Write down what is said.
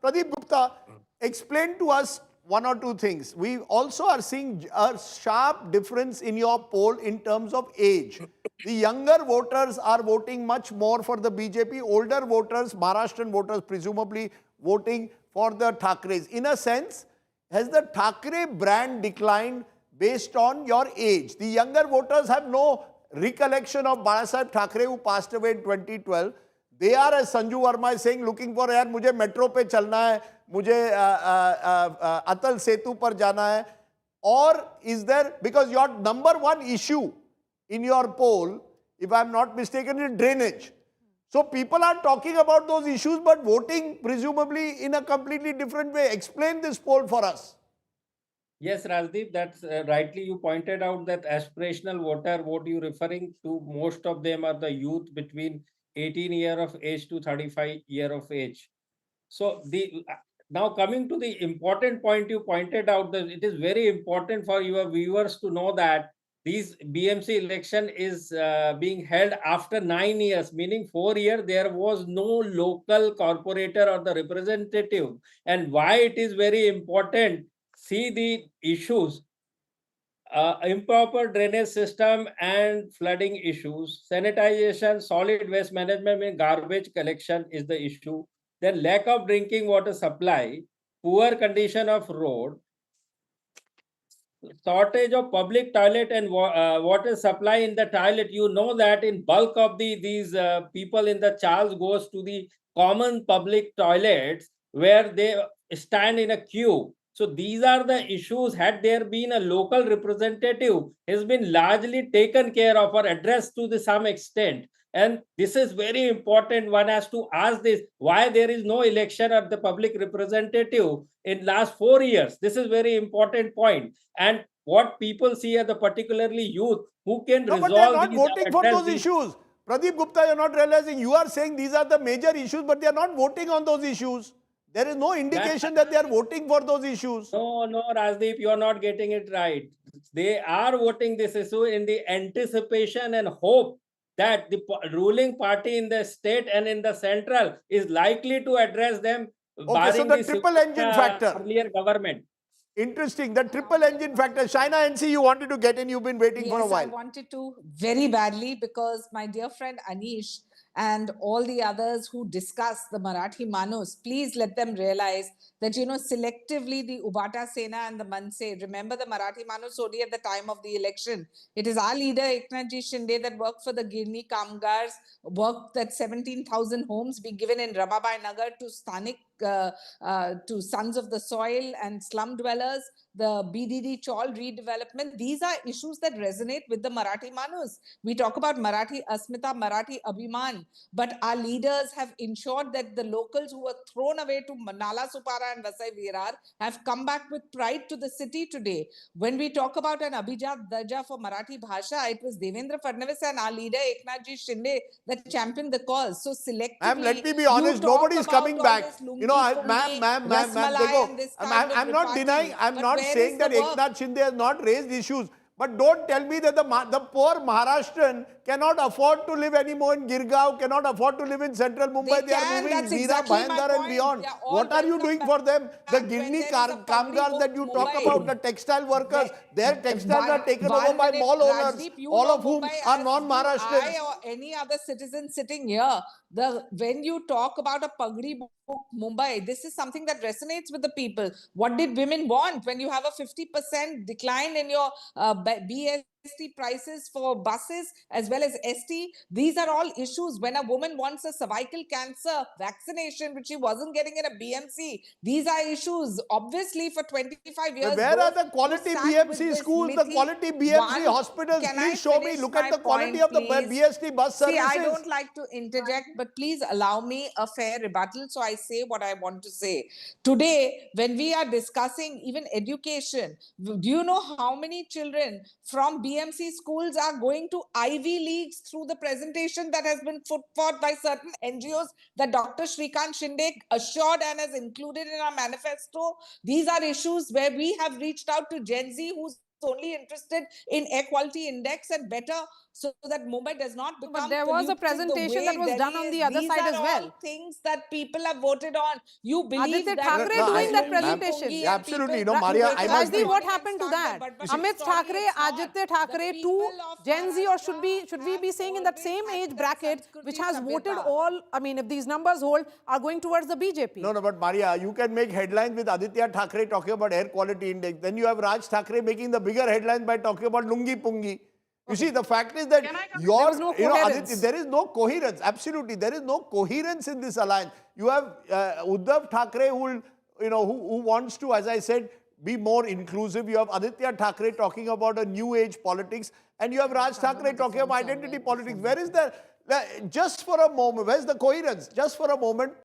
Pradeep Gupta, explain to us one or two things. We also are seeing a sharp difference in your poll in terms of age. The younger voters are voting much more for the BJP. Older voters, Maharashtrian voters, presumably voting for the Thakres. In a sense, has the Thakre brand declined based on your age? The younger voters have no recollection of Balasaheb Thakre, who passed away in 2012. They are, as Sanju Verma is saying, looking for, यार मुझे metro पे चलना है, मुझे अटल सेतु पर जाना है. Or is there, because your number one issue in your poll, if I am not mistaken, is drainage. So people are talking about those issues but voting presumably in a completely different way. Explain this poll for us. Yes, Rajdeep, that's rightly you pointed out that aspirational voter, what you referring to, most of them are the youth between 18 year of age to 35 year of age. So now coming to the important point you pointed out, that it is very important for your viewers to know that this BMC election is being held after 9 years, meaning 4 years there was no local corporator or the representative. And why it is very important, see the issues, improper drainage system and flooding issues, sanitization, solid waste management and garbage collection is the issue. Then lack of drinking water supply, poor condition of road, shortage of public toilet and water supply in the toilet. You know that in bulk of these people in the Charles goes to the common public toilets where they stand in a queue. So these are the issues. Had there been a local representative, has been largely taken care of or addressed to some extent. And this is very important. One has to ask this, why there is no election of the public representative in last 4 years. This is very important point. And what people see as the particularly youth who can No, resolve but they are not these, voting for those issues. Pradeep Gupta, you are not realizing, you are saying these are the major issues, but they are not voting on those issues. There is no indication that they are voting for those issues. No, Rajdeep, you are not getting it right. They are voting this issue in the anticipation and hope that the ruling party in the state and in the central is likely to address them. Okay, so the triple engine factor. Earlier government. Interesting. The triple engine factor. Shaina NC, you wanted to get in. You've been waiting for a while. Yes, I wanted to very badly because my dear friend Anish and all the others who discuss the Marathi Manos, please let them realize that, you know, selectively the Ubata Sena and the Manse, remember the Marathi Manos only at the time of the election. It is our leader, Eknath Shinde, that worked for the Girni Kamgars, worked that 17,000 homes be given in Ramabai Nagar to Sthanik, to sons of the soil and slum dwellers, the BDD Chawl redevelopment. These are issues that resonate with the Marathi Manos. We talk about Marathi Asmita, Marathi Abhiman, but our leaders have ensured that the locals who were thrown away to Nala Supara and Vasai Virar have come back with pride to the city today. When we talk about an Abhijat Darja for Marathi Bhasha, it was Devendra Fadnavis and our leader Eknath Shinde that championed the cause. So selectively, ma'am, let me be honest, nobody is coming back. You know, ma'am, I'm not denying, I'm not saying that Eknath Shinde has not raised issues. But don't tell me that the poor Maharashtrian cannot afford to live anymore in Girgaon, cannot afford to live in central Mumbai. They are moving Veera, Bhayandar and beyond. What are you doing for them? The Girni Kamgars that you talk about, the textile workers, their textiles are taken over by mall owners, all of whom are non-Maharashtrians. I or any other citizen sitting here, when you talk about a Pagdi book Mumbai, this is something that resonates with the people. What did women want when you have a 50% decline in your BST prices for buses as well as ST? These are all issues. When a woman wants a cervical cancer vaccination, which she wasn't getting in a BMC, these are issues. Obviously, for 25 years. Where are the quality BMC schools, the quality BMC hospitals? Please show me, look at the quality of the BST bus services. See, I don't like to interject, but please allow me a fair rebuttal so I say what I want to say. Today, when we are discussing even education, do you know how many children from BMC schools are going to Ivy Leagues through the presentation that has been put forth by certain NGOs that Dr. Shrikant Shinde assured and has included in our manifesto? These are issues where we have reached out to Gen Z whose only interested in air quality index and better so that Mumbai does not become But there was a polluted the presentation way that was done Delhi on is. the other These side are as all well. things that people have voted on. You believe Aditya that Thackeray No, doing that ma'am, presentation. yeah, absolutely. No, people Maria, I wake up must in the Rajdeep, be. what morning and happened to start that? the budget. Amit Sorry, Thackeray, it's not. Aditya The Thackeray, two people of Gen Z, or should Maharashtra we be saying in that have same always age had bracket, that which Sanskriti has voted Sabhyata. all, I mean, if these numbers hold, are going towards the BJP? No, but Maria, you can make headlines with Aditya Thackeray talking about air quality index. Then you have Raj Thackeray making the bigger headlines by talking about lungi pungi. You see, the fact is that There was no Aditya, coherence. there is no coherence. Absolutely, there is no coherence in this alliance. You have Uddhav Thackeray who wants to, as I said, be more inclusive. You have Aditya Thackeray talking about a new age politics, and you have Raj Thackeray talking about identity politics. Where is the just for a moment? Where's the coherence? Just for a moment.